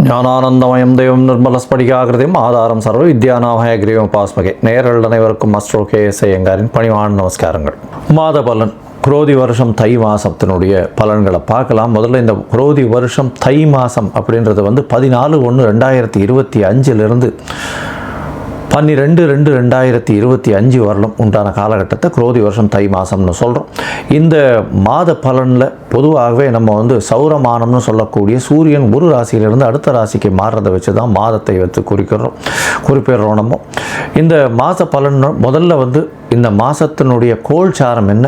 ஞானானந்தமயம் தெய்வம் நிர்மலஸ்படிகாகிருதியும் ஆதாரம் சர்வ வித்யாநாமய கிரீவம் பாஸ்மகே. நேயர்கள் அனைவருக்கும் அஸ்ட்ரோ KS ஐயங்காரின் பணிவான நமஸ்காரங்கள். மாத பலன் குரோதி வருஷம் தை மாதத்தினுடைய பலன்களை பார்க்கலாம். முதல்ல இந்த குரோதி வருஷம் தை மாதம் அப்படின்றது 14/1/2025 12/2/2025 வரலும் உண்டான காலகட்டத்தை குரோதி வருஷம் தை மாதம்னு சொல்கிறோம். இந்த மாத பலனில் பொதுவாகவே நம்ம சௌரமானம்னு சொல்லக்கூடிய சூரியன் ஒரு ராசியிலிருந்து அடுத்த ராசிக்கு மாறுறதை வச்சு தான் மாதத்தை வைத்து குறிப்பிடுறோம். நம்ம இந்த மாத பலன் முதல்ல இந்த மாதத்தினுடைய கோல்சாரம் என்ன,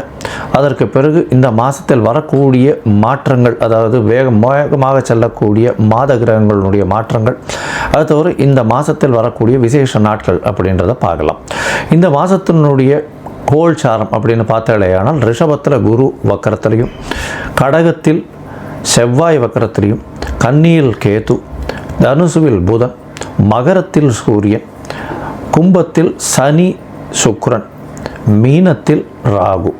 அதற்கு பிறகு இந்த மாதத்தில் வரக்கூடிய மாற்றங்கள், அதாவது வேகமாக செல்லக்கூடிய மாத கிரகங்களுடைய மாற்றங்கள், அது தவிர இந்த மாதத்தில் வரக்கூடிய விசேஷ நாட்கள் அப்படின்றத பார்க்கலாம். இந்த மாதத்தினுடைய கோல்சாரம் அப்படின்னு பார்த்தாலேயானால் ரிஷபத்தில் குரு வக்கரத்திலையும், கடகத்தில் செவ்வாய் வக்கரத்திலையும், கன்னியில் கேது, தனுசுவில் புதன், மகரத்தில் சூரியன், கும்பத்தில் சனி சுக்கிரன், மீனத்தில் ராகு.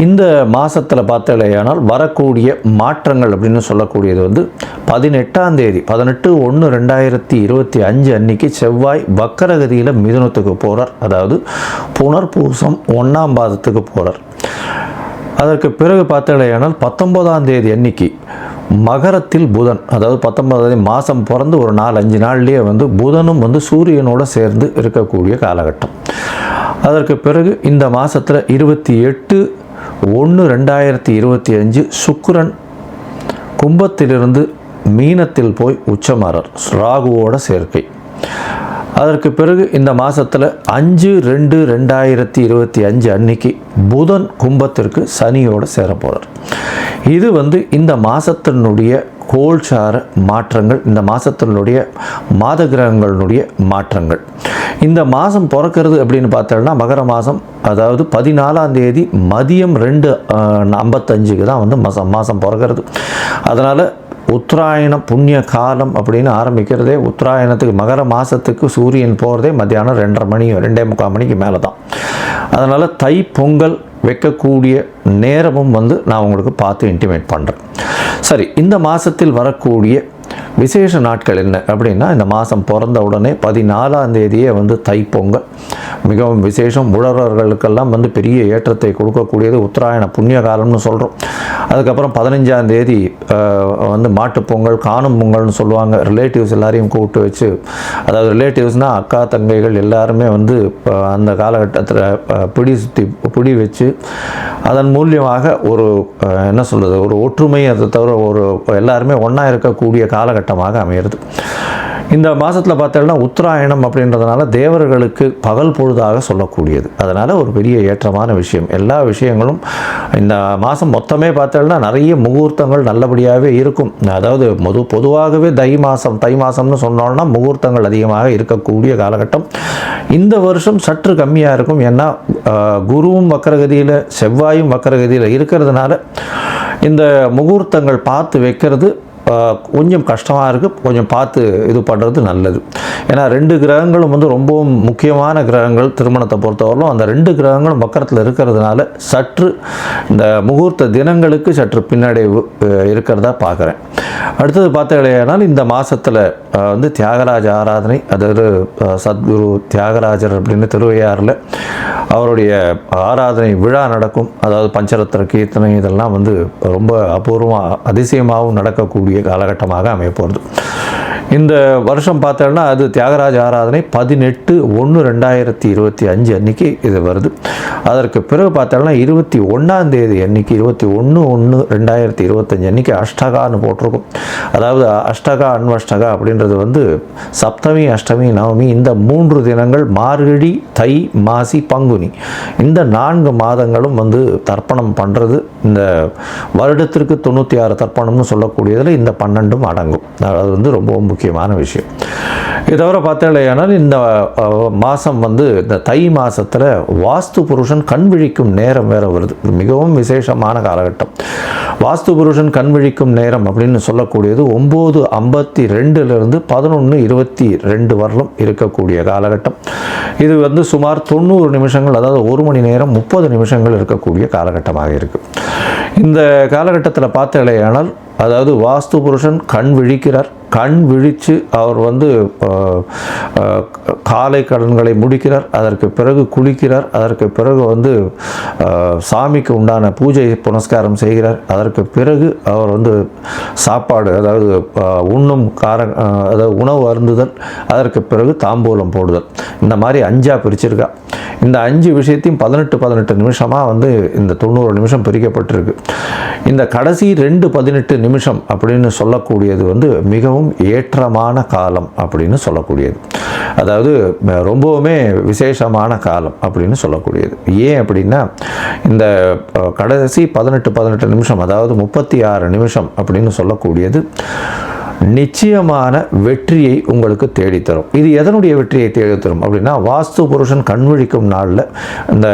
இந்த மாதத்தில் பார்த்தாலேயானால் வரக்கூடிய மாற்றங்கள் அப்படின்னு சொல்லக்கூடியது 18ஆம் தேதி 18/1/2025 அன்னைக்கு செவ்வாய் வக்கரகதியில் மிதுனத்துக்கு போகிறார். அதாவது புனர்பூசம் 1ஆம் பாதத்துக்கு போகிறார். அதற்கு பிறகு பார்த்தாலேயானால் 19ஆம் தேதி அன்னைக்கு மகரத்தில் புதன், அதாவது 19ஆம் தேதி மாதம் பிறந்து ஒரு 4-5 நாள்லேயே புதனும் சூரியனோடு சேர்ந்து இருக்கக்கூடிய காலகட்டம். அதற்கு பிறகு இந்த மாதத்தில் 28/1/2025 சுக்கிரன் கும்பத்திலிருந்து மீனத்தில் போய் உச்சமாறார், ராகுவோட சேர்க்கை. அதற்கு பிறகு இந்த மாதத்தில் 5/2/2025 அன்னைக்கு புதன் கும்பத்திற்கு சனியோடு சேர போகிறார். இது இந்த மாதத்தினுடைய கோல்சார மாற்றங்கள், இந்த மாதத்தினுடைய மாத கிரகங்களுடைய மாற்றங்கள். இந்த மாதம் பிறக்கிறது அப்படின்னு பார்த்தோம்னா மகர மாதம், அதாவது 14ஆம் தேதி மதியம் 2:55 தான் மாதம் பிறக்கிறது. அதனால் உத்தராயணம் புண்ணிய காலம் அப்படின்னு ஆரம்பிக்கிறதே உத்தராயணத்துக்கு மகர மாதத்துக்கு சூரியன் போகிறதே மத்தியானம் 2:30 மணிக்கு மேலே தான். அதனால் தை பொங்கல் வைக்கக்கூடிய நேரமும் நான் உங்களுக்கு பார்த்து இன்டிமேட் பண்ணுறேன். சரி, இந்த மாதத்தில் வரக்கூடிய விசேஷ நாட்கள் என்ன அப்படின்னா, இந்த மாதம் பிறந்த உடனே 14ஆம் தேதியே தைப்பொங்கல் மிகவும் விசேஷம். உழவர்களுக்கெல்லாம் பெரிய ஏற்றத்தை கொடுக்கக்கூடியது உத்தராயண புண்ணிய காலம்னு சொல்கிறோம். அதுக்கப்புறம் 15ஆம் தேதி மாட்டுப்பொங்கல், காணும் பொங்கல்னு சொல்லுவாங்க. ரிலேட்டிவ்ஸ் எல்லாரையும் கூப்பிட்டு வச்சு, அதாவது ரிலேட்டிவ்ஸ்னால் அக்கா தங்கைகள் எல்லாருமே அந்த காலகட்டத்தில் பிடி வச்சு அதன் மூலியமாக ஒரு என்ன சொல்கிறது, ஒரு ஒற்றுமை, அதை தவிர ஒரு எல்லாருமே ஒன்றா இருக்கக்கூடிய காலகட்டமாக அமையிறது. இந்த மாதத்தில் பார்த்தோம்னா உத்தராயணம் அப்படின்றதுனால தேவர்களுக்கு பகல் பொழுதாக சொல்லக்கூடியது. அதனால் ஒரு பெரிய ஏற்றமான விஷயம். எல்லா விஷயங்களும் இந்த மாதம் மொத்தமே பார்த்தோம்னா நிறைய முகூர்த்தங்கள் நல்லபடியாகவே இருக்கும். அதாவது பொதுவாகவே தை மாதம்னு சொன்னோம்னா முகூர்த்தங்கள் அதிகமாக இருக்கக்கூடிய காலகட்டம். இந்த வருஷம் சற்று கம்மியாக இருக்கும். ஏன்னா குருவும் வக்கரகதியில் செவ்வாயும் வக்கரகதியில் இருக்கிறதுனால இந்த முகூர்த்தங்கள் பார்த்து வைக்கிறது கொஞ்சம் கஷ்டமாக இருக்குது. கொஞ்சம் பார்த்து இது பண்ணுறது நல்லது. ஏன்னா 2 கிரகங்களும் ரொம்பவும் முக்கியமான கிரகங்கள் திருமணத்தை பொறுத்தவரையிலும். அந்த 2 கிரகங்களும் வக்கரத்தில் இருக்கிறதுனால சற்று இந்த முகூர்த்த தினங்களுக்கு சற்று பின்னடைவு இருக்கிறதா பார்க்குறேன். அடுத்தது பார்த்தீங்கன்னா இந்த மாதத்தில் தியாகராஜ ஆராதனை, அதாவது சத்குரு தியாகராஜர் அப்படின்னு திருவையாறில் அவருடைய ஆராதனை விழா நடக்கும். அதாவது பஞ்சரத்ன கீர்த்தனை இதெல்லாம் ரொம்ப அபூர்வமாக அதிசயமாகவும் நடக்கக்கூடிய காலகட்டமாக அமையப்போகிறது. இந்த வருஷம் பார்த்தோம்னா அது தியாகராஜ ஆராதனை 18/1/2025 அன்னைக்கு இது வருது. அதற்கு பிறகு பார்த்தோம்னா 21ஆம் தேதி அன்னைக்கு 21/1/2025 அன்னைக்கு அஷ்டகான்னு போட்டிருக்கும். அதாவது அஷ்டகா அன்வஷ்டகா அப்படின்றது சப்தமி அஷ்டமி நவமி இந்த 3 தினங்கள் மார்கழி தை மாசி பங்குனி இந்த 4 மாதங்களும் தர்ப்பணம் பண்ணுறது. இந்த வருடத்திற்கு 96 தர்ப்பணம்னு சொல்லக்கூடியதில் இந்த 12ம் அடங்கும். அது ரொம்ப முக்கியமான விஷயம். இதை தவிர பார்த்தாலேயானால் இந்த மாதம் வந்து இந்த தை மாதத்தில் வாஸ்து புருஷன் கண் விழிக்கும் நேரம் வேறு வருது. இது மிகவும் விசேஷமான காலகட்டம். வாஸ்து புருஷன் கண் விழிக்கும் நேரம் அப்படின்னு சொல்லக்கூடியது 9:52 11:22 வரலும் இருக்கக்கூடிய காலகட்டம். இது வந்து சுமார் 90 நிமிஷங்கள், அதாவது 1 மணி நேரம் 30 நிமிஷங்கள் இருக்கக்கூடிய காலகட்டமாக இருக்குது. இந்த காலகட்டத்தில் பார்த்தாலேயானால் அதாவது வாஸ்து புருஷன் கண் விழிக்கிறார். கண் விழித்து அவர் வந்து காலை கடன்களை முடிக்கிறார். அதற்கு பிறகு குளிக்கிறார். அதற்கு பிறகு வந்து சாமிக்கு உண்டான பூஜை புனஸ்காரம் செய்கிறார். அதற்கு பிறகு அவர் வந்து சாப்பாடு, அதாவது உண்ணும் அதாவது உணவு அருந்துதல், அதற்கு பிறகு தாம்பூலம் போடுதல், இந்த மாதிரி 5ஆக பிரிச்சிருக்கா. இந்த 5 விஷயத்தையும் 18 நிமிஷமாக வந்து இந்த 90 நிமிஷம் பிரிக்கப்பட்டிருக்கு. இந்த கடைசி 2-18 நிமிஷம் அப்படின்னு சொல்லக்கூடியது வந்து மிகவும் ஏற்றமான காலம் அப்படின்னு சொல்லக்கூடியது. அதாவது ரொம்பவுமே விசேஷமான காலம் அப்படின்னு சொல்லக்கூடியது. ஏன் அப்படின்னா இந்த கடைசி 18 நிமிஷம், அதாவது 36 நிமிஷம் அப்படின்னு சொல்லக்கூடியது நிச்சயமான வெற்றியை உங்களுக்கு தேடித்தரும். இது எதனுடைய வெற்றியை தேடித்தரும் அப்படின்னா, வாஸ்து புருஷன் கண்விழிக்கும் நாளில் இந்த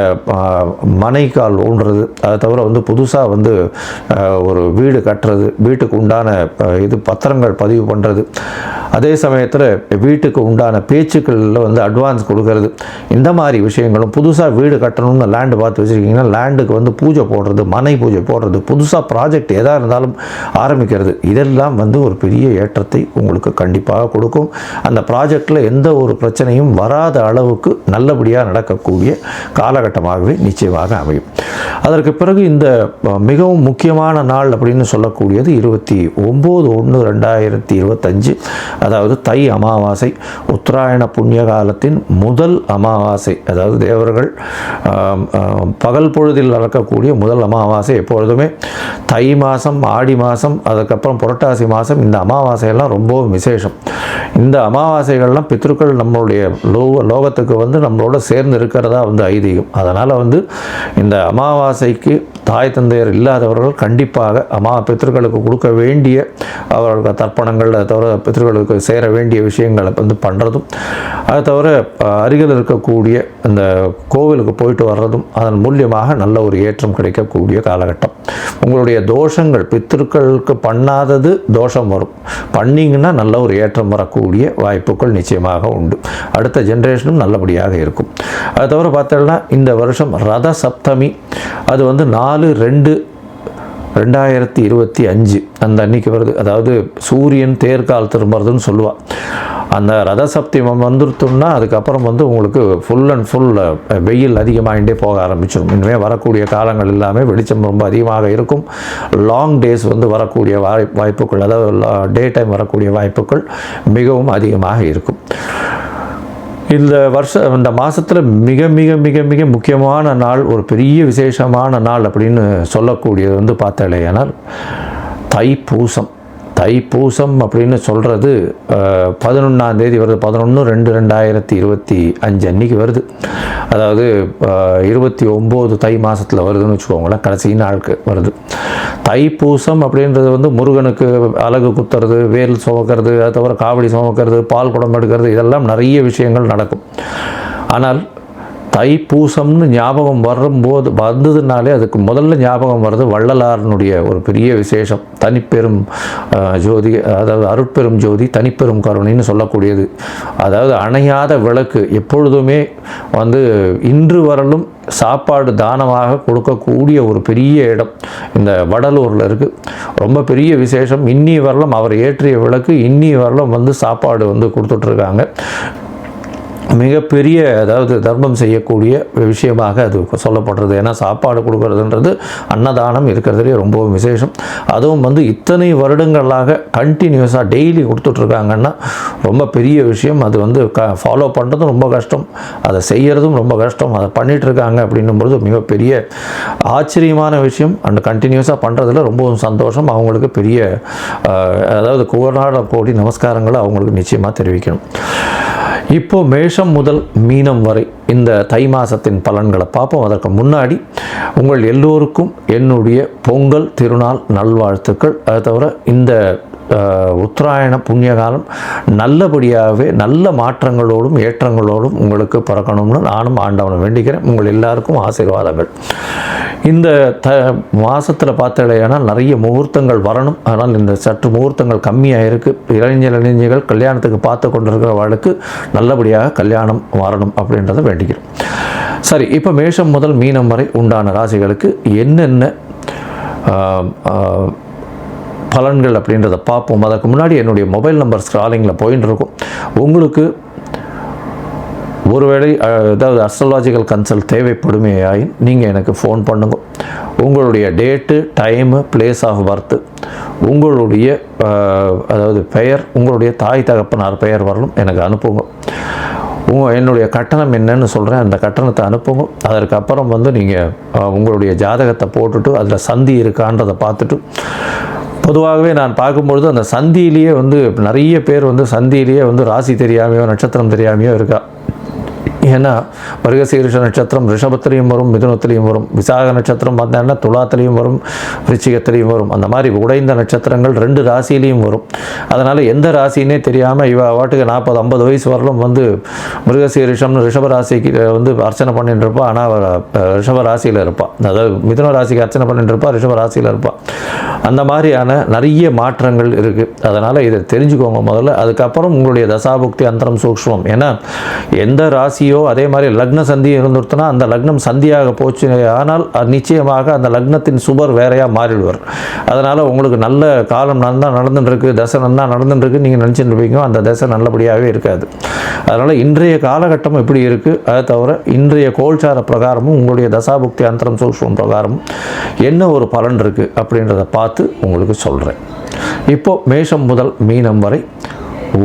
மனைக்கால் ஊன்றது, அதை தவிர வந்து புதுசாக வந்து ஒரு வீடு கட்டுறது, வீட்டுக்கு உண்டான இது பத்திரங்கள் பதிவு பண்ணுறது, அதே சமயத்தில் வீட்டுக்கு உண்டான பேச்சுக்களில் வந்து அட்வான்ஸ் கொடுக்கறது, இந்த மாதிரி விஷயங்களும், புதுசாக வீடு கட்டணும்னு லேண்டு பார்த்து வச்சுருக்கீங்கன்னா லேண்டுக்கு வந்து பூஜை போடுறது, மனை பூஜை போடுறது, புதுசாக ப்ராஜெக்ட் எதாக இருந்தாலும் ஆரம்பிக்கிறது, இதெல்லாம் வந்து ஒரு பெரிய ஏற்றத்தை உங்களுக்கு கண்டிப்பாக கொடுக்கும். அந்த ப்ராஜெக்டில் எந்த ஒரு பிரச்சனையும் வராத அளவுக்கு நல்லபடியாக நடக்கக்கூடிய காலகட்டமாகவே நிச்சயமாக அமையும். அதற்கு பிறகு இந்த மிகவும் முக்கியமான நாள் அப்படின்னு சொல்லக்கூடியது 29/1/2025, அதாவது தை அமாவாசை, உத்தராயண புண்ணிய காலத்தின் முதல் அமாவாசை. அதாவது தேவர்கள் பகல் பொழுதில் நடக்கக்கூடிய முதல் அமாவாசை. எப்பொழுதுமே தை மாதம், ஆடி மாதம், அதுக்கப்புறம் புரட்டாசி மாதம், இந்த அமாவாசையெல்லாம் ரொம்ப விசேஷம். இந்த அமாவாசைகள்லாம் பித்ருக்கள் நம்மளுடைய லோகத்துக்கு வந்து நம்மளோட சேர்ந்து இருக்கிறதா வந்து ஐதீகம். அதனால் வந்து இந்த அமாவாசைக்கு தாய் தந்தையர் இல்லாதவர்கள் கண்டிப்பாக பித்ருக்களுக்கு கொடுக்க வேண்டிய அவர்களுக்கு தர்ப்பணங்கள், அதை தவிர பித்ருக்களுக்கு சேர வேண்டிய விஷயங்களை வந்து பண்ணுறதும், அதை தவிர அருகில் இருக்கக்கூடிய இந்த கோவிலுக்கு போயிட்டு வர்றதும் அதன் மூலியமாக நல்ல ஒரு ஏற்றம் கிடைக்கக்கூடிய காலகட்டம். உங்களுடைய தோஷங்கள், பித்ருக்களுக்கு பண்ணாதது தோஷம் வரும், பண்ணிங்கன்னா நல்ல ஒரு ஏற்றம் வரக்கூடிய வாய்ப்புகள் நிச்சயமாக உண்டு. அடுத்த ஜென்ரேஷனும் நல்லபடியாக இருக்கும். அதை தவிர பார்த்தோம்னா இந்த வருஷம் ரத சப்தமி, அது வந்து 4/2/2025 அந்த அன்னைக்கு வருது. அதாவது சூரியன் தேர்கால் திரும்புறதுன்னு சொல்லுவாள். அந்த ரத சப்தமம் வந்துருத்தோம்னா அதுக்கப்புறம் வந்து உங்களுக்கு ஃபுல் அண்ட் ஃபுல் வெயில் அதிகமாகிட்டே போக ஆரம்பிச்சிடும். இனிமேல் வரக்கூடிய காலங்கள் எல்லாமே வெளிச்சம் ரொம்ப அதிகமாக இருக்கும். லாங் டேஸ் வந்து வரக்கூடிய வாய்ப்புகள், அதாவது டே டைம் வரக்கூடிய வாய்ப்புகள் மிகவும் அதிகமாக இருக்கும். இந்த மாதத்தில் மிக மிக மிக மிக முக்கியமான நாள், ஒரு பெரிய விசேஷமான நாள் அப்படின்னு சொல்லக்கூடியது வந்து பார்த்தாலேயானால் தைப்பூசம். தைப்பூசம் அப்படின்னு சொல்கிறது 11ஆம் தேதி வருது. 11/2/2025 அன்றைக்கி வருது. அதாவது 29 தை மாதத்தில் வருதுன்னு வச்சுக்கோங்களேன், கடைசி நாளுக்கு வருது. தைப்பூசம் அப்படின்றது வந்து முருகனுக்கு அலகு குத்துறது, வேல் சுமக்கிறது, அதை தவிர காவடி சுமக்கிறது, பால் குடம் எடுக்கிறது, இதெல்லாம் நிறைய விஷயங்கள் நடக்கும். ஆனால் தைப்பூசம்னு ஞாபகம் வந்ததுனாலே அதுக்கு முதல்ல ஞாபகம் வர்றது வள்ளலாரனுடைய ஒரு பெரிய விசேஷம், தனிப்பெரும் ஜோதி, அதாவது அருட்பெரும் ஜோதி தனிப்பெரும் கருணைன்னு சொல்லக்கூடியது. அதாவது அணையாத விளக்கு, எப்பொழுதுமே வந்து இன்று வரலும் சாப்பாடு தானமாக கொடுக்கக்கூடிய ஒரு பெரிய இடம் இந்த வடலூரில் இருக்குது. ரொம்ப பெரிய விசேஷம். இன்னி வரலும் அவர் ஏற்றிய விளக்கு இன்னி வரலும் வந்து சாப்பாடு வந்து கொடுத்துட்ருக்காங்க. மிகப்பெரிய, அதாவது தர்மம் செய்யக்கூடிய விஷயமாக அது சொல்லப்படுறது. ஏன்னா சாப்பாடு கொடுக்கறதுன்றது அன்னதானம் இருக்கிறதுலே ரொம்ப விசேஷம். அதுவும் வந்து இத்தனை வருடங்களாக கண்டினியூஸாக டெய்லி கொடுத்துட்ருக்காங்கன்னா ரொம்ப பெரிய விஷயம். அது வந்து ஃபாலோ பண்ணுறதும் ரொம்ப கஷ்டம், அதை செய்கிறதும் ரொம்ப கஷ்டம். அதை பண்ணிகிட்ருக்காங்க அப்படின்னும்பொழுது மிகப்பெரிய ஆச்சரியமான விஷயம். அண்ட் கண்டினியூஸாக பண்ணுறதுல ரொம்பவும் சந்தோஷம். அவங்களுக்கு பெரிய, அதாவது கோடி நமஸ்காரங்களை அவங்களுக்கு நிச்சயமாக தெரிவிக்கணும். இப்போது மேஷம் முதல் மீனம் வரை இந்த தை மாதத்தின் பலன்களை பார்ப்போம். அதற்கு முன்னாடி உங்கள் எல்லோருக்கும் என்னுடைய பொங்கல் திருநாள் நல்வாழ்த்துக்கள். அதை தவிர இந்த உத்தராயண புண்ணிய காலம் நல்லபடியாகவே நல்ல மாற்றங்களோடும் ஏற்றங்களோடும் உங்களுக்கு பிறக்கணும்னு நானும் ஆண்டவனை வேண்டிக்கிறேன். உங்கள் எல்லாருக்கும் ஆசீர்வாதங்கள். இந்த மாதத்தில் பார்த்தாலேனா நிறைய முகூர்த்தங்கள் வரணும். ஆனால் இந்த சற்று முகூர்த்தங்கள் கம்மியாக இருக்குது. இளைஞர்கள் கல்யாணத்துக்கு பார்த்து கொண்டிருக்கிறவர்களுக்கு நல்லபடியாக கல்யாணம் வரணும் அப்படின்றத வேண்டிக்கிறோம். சரி, இப்போ மேஷம் முதல் மீனம் வரை உண்டான ராசிகளுக்கு என்னென்ன பலன்கள் அப்படின்றத பார்ப்போம். அதற்கு முன்னாடி என்னுடைய மொபைல் நம்பர் ஸ்க்ராலிங்கில் போயின்னு இருக்கும். உங்களுக்கு ஒருவேளை ஏதாவது அஸ்ட்ராலாஜிக்கல் கன்சல்ட் தேவைப்படுமையாயின் நீங்கள் எனக்கு ஃபோன் பண்ணுங்க. உங்களுடைய date, time, place of birth, உங்களுடைய அதாவது பெயர், உங்களுடைய தாய் தகப்பனார் பெயர் வரலும் எனக்கு அனுப்புங்க. என்னுடைய கட்டணம் என்னன்னு சொல்கிறேன், அந்த கட்டணத்தை அனுப்புங்க. அதற்கப்புறம் நீங்கள் உங்களுடைய ஜாதகத்தை போட்டுட்டு அதில் சந்தி இருக்கான்றதை பார்த்துட்டு, பொதுவாகவே நான் பார்க்கும்பொழுது அந்த சந்தியிலேயே நிறைய பேர் சந்தியிலேயே ராசி தெரியாமையோ நட்சத்திரம் தெரியாமையோ இருக்கா. ஏன்னா மிருகசீரிஷ நட்சத்திரம் ரிஷபத்திலையும் வரும், மிதுனத்திலையும் வரும். விசாக நட்சத்திரம் பார்த்தீங்கன்னா துலாத்திலையும் வரும், விருச்சிகத்திலையும் வரும். அந்த மாதிரி உடைந்த நட்சத்திரங்கள் 2 ராசியிலையும் வரும். அதனால் எந்த ராசினே தெரியாமல் இவ வாட்டுக்கு 40-50 வயசு வரலும் மிருகசீரிஷம்னு ரிஷப ராசிக்கு அர்ச்சனை பண்ணிட்டு இருப்பாள். ஆனால் ரிஷப ராசியில் இருப்பாள். அதாவது மிதுன ராசிக்கு அர்ச்சனை பண்ணிட்டு இருப்பாள், ரிஷப ராசியில் இருப்பாள். அந்த மாதிரியான நிறைய மாற்றங்கள் இருக்குது. அதனால் இதை தெரிஞ்சுக்கோங்க முதல்ல. அதுக்கப்புறம் உங்களுடைய தசாபுக்தி அந்தரம் சூக்ஷ்மம். ஏன்னா எந்த ராசியோ அதே மாதிரி லக்ன சந்தி இருந்துருத்துனா அந்த லக்னம் சந்தியாக போச்சு ஆனால் நிச்சயமாக அந்த லக்னத்தின் சுபர் வேறையாக மாறிடுவார். அதனால் உங்களுக்கு நல்ல காலம் நல்லா நடந்துட்டுருக்கு, தசை நல்லா நடந்துட்டுருக்கு நீங்கள் நினச்சிட்டு இருப்பீங்க. அந்த தசை நல்லபடியாகவே இருக்காது. அதனால் இன்றைய காலகட்டம் எப்படி இருக்குது, அதை தவிர இன்றைய கோல்சார பிரகாரமும் உங்களுடைய தசாபுக்தி அந்தரம் சூக்ஷ்மம் பிரகாரமும் என்ன ஒரு பலன் இருக்குது அப்படின்றத பார்த்து உங்களுக்கு சொல்கிறேன். இப்போது மேஷம் முதல் மீனம் வரை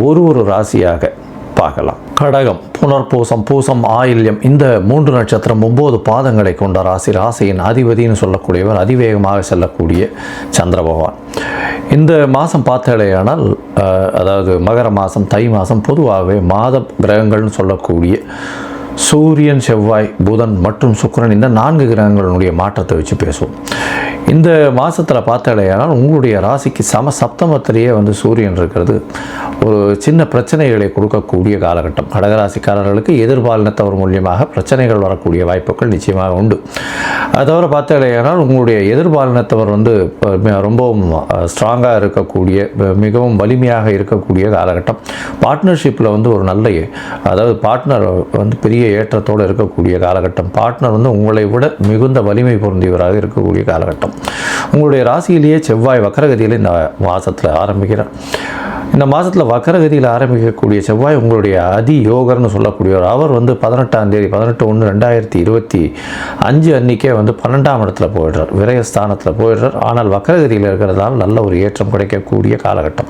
ஒரு ராசியாக பார்க்கலாம். கடகம், புனர்பூசம், பூசம், ஆயில்யம், இந்த 3 நட்சத்திரம் 9 பாதங்களை கொண்ட ராசி. ராசியின் அதிபதினு சொல்லக்கூடியவர், அதிவேகமாக செல்லக்கூடிய சந்திர பகவான். இந்த மாதம் பார்த்தாலேயானால் அதாவது மகர மாதம், தை மாதம் பொதுவாகவே மாத கிரகங்கள்னு சொல்லக்கூடிய சூரியன், செவ்வாய், புதன் மற்றும் சுக்கிரன், இந்த 4 கிரகங்களுடைய மாற்றத்தை வச்சு பேசுவோம். இந்த மாதத்தில் பார்த்தாலேயானால் உங்களுடைய ராசிக்கு சப்தமத்திலேயே சூரியன் இருக்கிறது ஒரு சின்ன பிரச்சனைகளை கொடுக்கக்கூடிய காலகட்டம். கடகராசிக்காரர்களுக்கு எதிர்பாலினத்தவர் மூலியமாக பிரச்சனைகள் வரக்கூடிய வாய்ப்புகள் நிச்சயமாக உண்டு. அதை தவிர பார்த்தாலேயானால் உங்களுடைய எதிர்பாலினத்தவர் ரொம்பவும் ஸ்ட்ராங்காக இருக்கக்கூடிய, மிகவும் வலிமையாக இருக்கக்கூடிய காலகட்டம். பார்ட்னர்ஷிப்பில் ஒரு நல்ல, அதாவது பார்ட்னர் பெரிய ஏற்றத்தோடு இருக்கக்கூடிய காலகட்டம். பார்ட்னர் உங்களை விட மிகுந்த வலிமை பொருந்தியவராக இருக்கக்கூடிய காலகட்டம். உங்களுடைய ராசியிலேயே செவ்வாய் வக்கரகதியில் இந்த மாதத்தில் ஆரம்பிக்கிறார். இந்த மாதத்தில் வக்கரகதியில் ஆரம்பிக்கக்கூடிய செவ்வாய் உங்களுடைய அதியோகர்னு சொல்லக்கூடியவர். அவர் 18ஆம் தேதி 18/1/2025 அன்றைக்கே 12ஆம் இடத்துல போயிடுறார், விரயஸ்தானத்தில் போயிடுறார். ஆனால் வக்கரகதியில் இருக்கிறதால நல்ல ஒரு ஏற்றம் கிடைக்கக்கூடிய காலகட்டம்.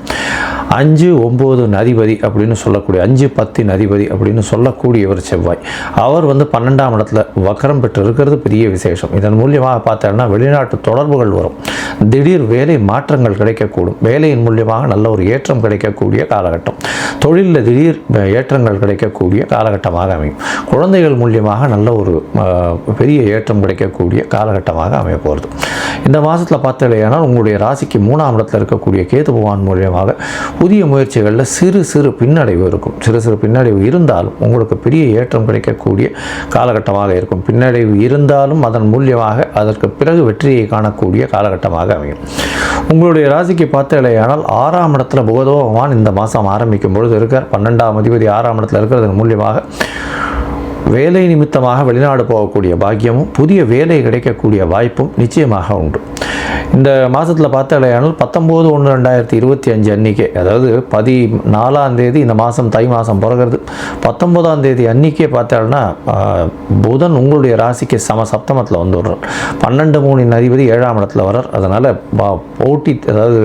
5-9 அதிபதி அப்படின்னு சொல்லக்கூடிய 5-10 அதிபதி அப்படின்னு சொல்லக்கூடியவர் செவ்வாய். அவர் 12ஆம் இடத்துல வக்கரம் பெற்று இருக்கிறது பெரிய விசேஷம். இதன் மூலியமாக பார்த்தோம்னா வெளிநாட்டு தொடர்புகள் வரும், திடீர் வேலை மாற்றங்கள் கிடைக்கக்கூடும், வேலையின் மூலியமாக நல்ல ஒரு ஏற்றம் கிடைக்கக்கூடிய காலகட்டம், தொழிலில் திடீர் ஏற்றங்கள் கிடைக்கக்கூடிய காலகட்டமாக அமையும். குழந்தைகள் மூலியமாக நல்ல ஒரு பெரிய ஏற்றம் கிடைக்கக்கூடிய காலகட்டமாக அமைய போகிறது. இந்த மாதத்தில் பார்த்தலையானால் உங்களுடைய ராசிக்கு 3ஆம் இடத்தில் இருக்கக்கூடிய கேது பகவான் மூலியமாக புதிய முயற்சிகளில் சிறு பின்னடைவு இருக்கும். சிறு பின்னடைவு இருந்தாலும் உங்களுக்கு பெரிய ஏற்றம் கிடைக்கக்கூடிய காலகட்டமாக இருக்கும். பின்னடைவு இருந்தாலும் அதன் மூலியமாக அதற்கு பிறகு வெற்றியை காணக்கூடிய காலகட்டமாக அமையும். உங்களுடைய ராசிக்கு பார்த்தலையானால் 6ஆம் இடத்துல புத பகவான் இந்த மாதம் ஆரம்பிக்கும் பொழுது இருக்கார். 12ஆம் அதிபதி 6ஆம் இடத்துல இருக்கிறதன் மூலியமாக வேலை நிமித்தமாக வெளிநாடு போகக்கூடிய பாக்கியமும் புதிய வேலை கிடைக்கக்கூடிய வாய்ப்பும் நிச்சயமாக உண்டு. இந்த மாதத்தில் பார்த்தாலேயானால் 19/1/2025 அன்றைக்கே, அதாவது 14ஆம் தேதி இந்த மாதம் தை மாதம் பிறகுறது, 19ஆம் தேதி அன்றைக்கே பார்த்தாலும்னா புதன் உங்களுடைய ராசிக்கு சப்தமத்தில் வந்துடுறார். 12-3 அதிபதி 7ஆம் இடத்துல வர்றார். அதனால் போட்டி, அதாவது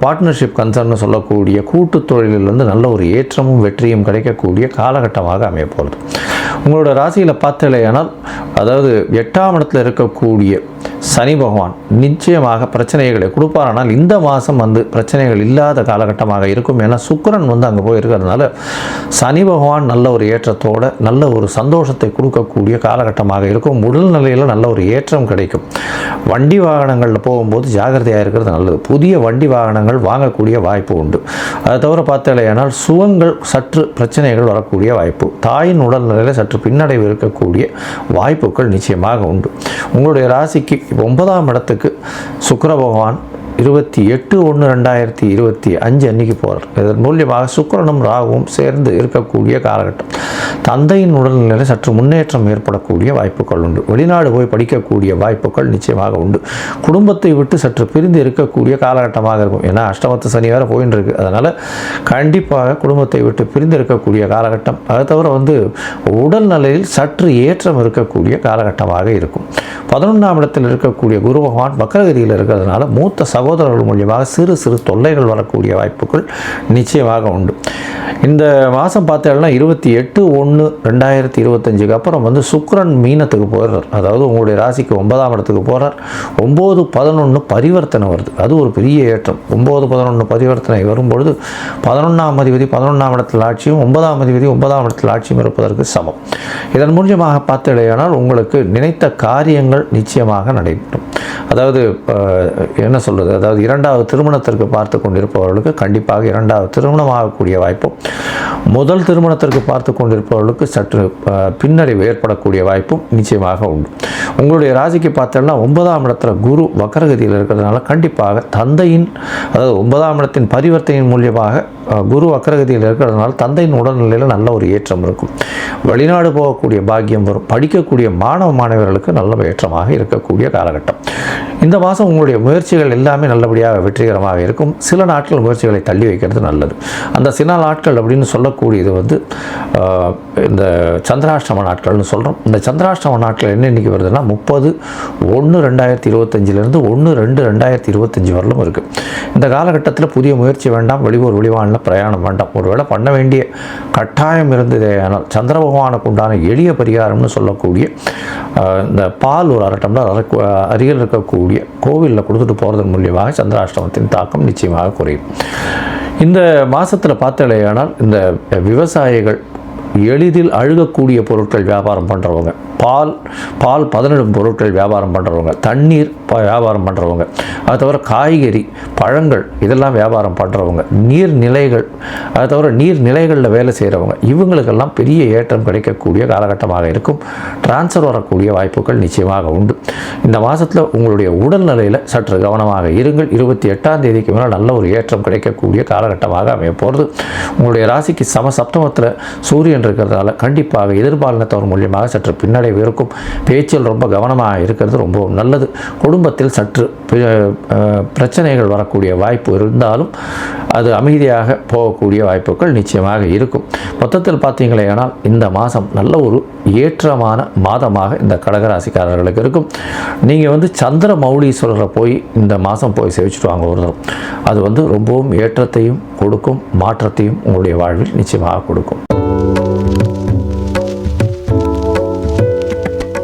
பார்ட்னர்ஷிப் கன்சர்ன்னு சொல்லக்கூடிய கூட்டு தொழிலில் நல்ல ஒரு ஏற்றமும் வெற்றியும் கிடைக்கக்கூடிய காலகட்டமாக அமைய போகிறது. உங்களோட ராசியில் பார்த்தாலேயானால் அதாவது 8ஆம் இடத்துல இருக்கக்கூடிய சனி பகவான் நிச்சயமாக பிரச்சனைகளை கொடுப்பார். ஆனால் இந்த மாதம் வந்து பிரச்சனைகள் இல்லாத காலகட்டமாக இருக்கும். ஏன்னா சுக்கிரன் வந்து அங்கே போய் இருக்கிறதுனால சனி பகவான் நல்ல ஒரு ஏற்றத்தோடு நல்ல ஒரு சந்தோஷத்தை கொடுக்கக்கூடிய காலகட்டமாக இருக்கும். உடல்நிலையில் நல்ல ஒரு ஏற்றம் கிடைக்கும். வண்டி வாகனங்களில் போகும்போது ஜாகிரதையாக இருக்கிறது நல்லது. புதிய வண்டி வாகனங்கள் வாங்கக்கூடிய வாய்ப்பு உண்டு. அதை தவிர பார்த்தாலேயானால் சுகங்கள் சற்று பிரச்சனைகள் வரக்கூடிய வாய்ப்பு, தாயின் உடல்நிலையில் சற்று பின்னடைவு இருக்கக்கூடிய வாய்ப்புகள் நிச்சயமாக உண்டு. உங்களுடைய ராசிக்கு 9ஆம் இடத்துக்கு சுக்கிர பகவான் 28/1/2025 அன்னைக்கு போகிறார். இதன் மூலியமாக சுக்கிரனும் ராகுவும் சேர்ந்து இருக்கக்கூடிய காலகட்டம். தந்தையின் உடல்நிலையில் சற்று முன்னேற்றம் ஏற்படக்கூடிய வாய்ப்புகள் உண்டு. வெளிநாடு போய் படிக்கக்கூடிய வாய்ப்புகள் நிச்சயமாக உண்டு. குடும்பத்தை விட்டு சற்று பிரிந்து இருக்கக்கூடிய காலகட்டமாக இருக்கும். ஏன்னா அஷ்டமத்து சனி வேறு போயின்னு இருக்கு. அதனால் கண்டிப்பாக குடும்பத்தை விட்டு பிரிந்து இருக்கக்கூடிய காலகட்டம். அதை தவிர வந்து உடல்நிலையில் சற்று ஏற்றம் இருக்கக்கூடிய காலகட்டமாக இருக்கும். 11ஆம் இடத்தில் இருக்கக்கூடிய குரு பகவான் வக்ரகதியில் இருக்கிறதுனால மூத்த சகோதரர்கள் மூலியமாக சிறு சிறு தொல்லைகள் வரக்கூடிய வாய்ப்புகள் நிச்சயமாக உண்டு. இந்த மாதம் பார்த்தீங்கன்னா 28/1/2025 அப்புறம் வந்து சுக்கிரன் மீனத்துக்கு போயிடுறார். அதாவது உங்களுடைய ராசிக்கு 9ஆம் இடத்துக்கு போகிறார். 9-11 பரிவர்த்தனை வருது. அது ஒரு பெரிய ஏற்றம். 9-11 பரிவர்த்தனை வரும்பொழுது 11ஆம் அதிபதி 11ஆம் இடத்தில் ஆட்சியும் 9ஆம் அதிபதி 9ஆம் இடத்தில் ஆட்சியும் இருப்பதற்கு சமம். இதன் மூலியமாக பார்த்தீங்கன்னா உங்களுக்கு நினைத்த காரியங்கள் நிச்சயமாக நடைபெறும். அதாவது என்ன சொல்கிறது, அதாவது 2வது திருமணத்திற்கு பார்த்து கொண்டிருப்பவர்களுக்கு கண்டிப்பாக 2வது திருமணம் ஆகக்கூடிய வாய்ப்பும், முதல் திருமணத்திற்கு பார்த்து கொண்டிருப்பவர்களுக்கு சற்று பின்னடைவு ஏற்படக்கூடிய வாய்ப்பும் நிச்சயமாக உண்டு. உங்களுடைய ராசிக்கு பார்த்தோம்னா 9ஆம் இடத்துல குரு வக்ரகதியில் இருக்கிறதுனால கண்டிப்பாக தந்தையின், அதாவது 9ஆம் இடத்தின் பரிவர்த்தனையின் மூலியமாக குரு வக்ரகதியில் இருக்கிறதுனால தந்தையின் உடல்நிலையில் நல்ல ஒரு ஏற்றம் இருக்கும். வெளிநாடு போகக்கூடிய பாக்கியம் வரும். படிக்கக்கூடிய மாணவர்களுக்கு நல்ல ஏற்றமாக இருக்கக்கூடிய காலகட்டம். இந்த மாதம் உங்களுடைய முயற்சிகள் எல்லாமே நல்லபடியாக வெற்றிகரமாக இருக்கும். சில நாட்கள் முயற்சிகளை தள்ளி வைக்கிறது நல்லது. அந்த சில நாட்கள் அப்படின்னு சொல்லக்கூடியது வந்து இந்த சந்திராஷ்டம நாட்கள்னு சொல்கிறோம். இந்த சந்திராஷ்டம நாட்கள் என்ன இன்றைக்கி வருதுன்னா 30/1/2025 1/2/2025 வரலும் இருக்குது. இந்த காலகட்டத்தில் புதிய முயற்சி வேண்டாம். வெளியூர் வெளிவானில் பிரயாணம் வேண்டாம். ஒருவேளை பண்ண வேண்டிய கட்டாயம் இருந்ததே ஆனால் சந்திர பகவானுக்கு உண்டான எளிய பரிகாரம்னு சொல்லக்கூடிய இந்த பால் ஒரு 1/2 டம்ளர் அருகில் இருக்கக்கூடிய கோவிலில் கொடுத்துட்டு போகிறதன் மூலியமாக சந்திராஷ்டமத்தின் தாக்கம் நிச்சயமாக குறையும். இந்த மாதத்தில் பார்த்தாலேயானால் இந்த விவசாயிகள், எளிதில் அழுகக்கூடிய பொருட்கள் வியாபாரம் பண்ணுறவங்க, பால் பதனிடும் பொருட்கள் வியாபாரம் பண்ணுறவங்க, தண்ணீர் வியாபாரம் பண்ணுறவங்க, அது தவிர காய்கறி பழங்கள் இதெல்லாம் வியாபாரம் பண்ணுறவங்க, நீர்நிலைகள், அது தவிர நீர்நிலைகளில் வேலை செய்கிறவங்க, இவங்களுக்கெல்லாம் பெரிய ஏற்றம் கிடைக்கக்கூடிய காலகட்டமாக இருக்கும். டிரான்ஸ்ஃபர் வரக்கூடிய வாய்ப்புகள் நிச்சயமாக உண்டு. இந்த மாதத்தில் உங்களுடைய உடல்நிலையில் சற்று கவனமாக இருங்கள். 28ஆம் தேதிக்கு மேலே நல்ல ஒரு ஏற்றம் கிடைக்கக்கூடிய காலகட்டமாக அமைய போகிறது. உங்களுடைய ராசிக்கு சப்தமத்தில் சூரியன் இருக்கிறதால கண்டிப்பாக எதிர்பாலினத்தவர் மூலியமாக சற்று பின்னடைவு இருக்கும். பேச்சில் ரொம்ப கவனமாக இருக்கிறது ரொம்ப நல்லது. குடும்பத்தில் சற்று பிரச்சனைகள் வரக்கூடிய வாய்ப்பு இருந்தாலும் அது அமைதியாக போகக்கூடிய வாய்ப்புகள் நிச்சயமாக இருக்கும். மொத்தத்தில் பார்த்தீங்களேனால் இந்த மாதம் நல்ல ஒரு ஏற்றமான மாதமாக இந்த கடகராசிக்காரர்களுக்கு இருக்கும். நீங்கள் வந்து சந்திர மௌலீஸ்வரரை போய் இந்த மாதம் போய் சேவிச்சுட்டு வாங்க ஒரு தரம். அது வந்து ரொம்பவும் ஏற்றத்தையும் கொடுக்கும், மாற்றத்தையும் உங்களுடைய வாழ்வில் நிச்சயமாக கொடுக்கும்.